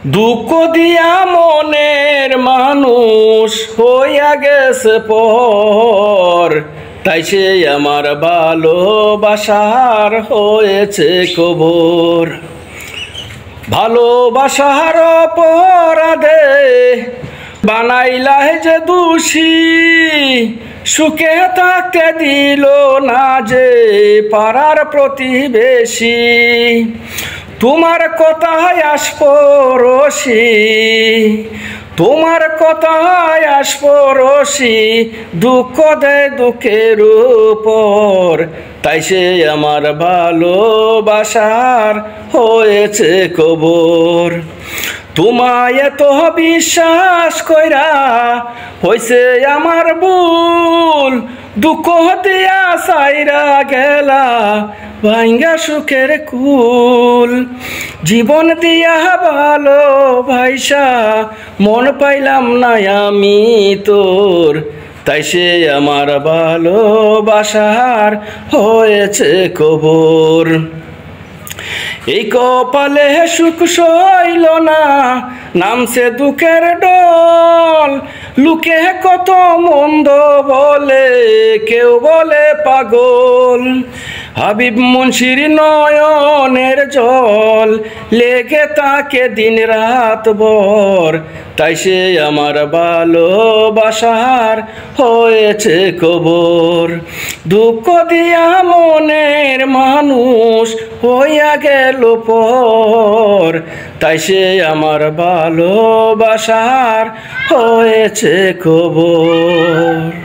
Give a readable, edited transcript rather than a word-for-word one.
দুঃখ দিয়া মনের মানুষ হইয়া গেছে পর, তাই সে আমার ভালোবাসার হয়েছে কবর। ভালোবাসার অপরাধে বানাইলা যে দোষী, সুখে থাকতে দিল না যে পাড়ার প্রতিবেশী। তোমার কথায় আশপরশি, তোমার কথায় আশপরশি, দুঃখ দেয় দুঃখের উপর, তাই সে আমার ভালোবাসার হয়েছে কবর। তোমায় এত বিশ্বাস কইরা হইছে আমার ভুল, দুঃখ দিয়া সাইরা গেলা ভাঙ্গা সুখের কুল। জীবন দিয়া ভালোবাসা মন পাইলাম না আমি তোর, তাই সে আমার ভালোবাসার হয়েছে কবর। এই কপালে সুখ সইল না, নামছে দুঃখের ডল। লোকে কত মন্দ বলে, কেউ বলে পাগল। হাবিব মুন্সির নয়নের জল লেগে তাকে দিন রাত ভর, তাই সে আমার ভালোবাসার হয়েছে কবর। দুঃখ দিয়া মনের মানুষ হইয়া গেল পর, তাই সে আমার ভালোবাসার হয়েছে কবর।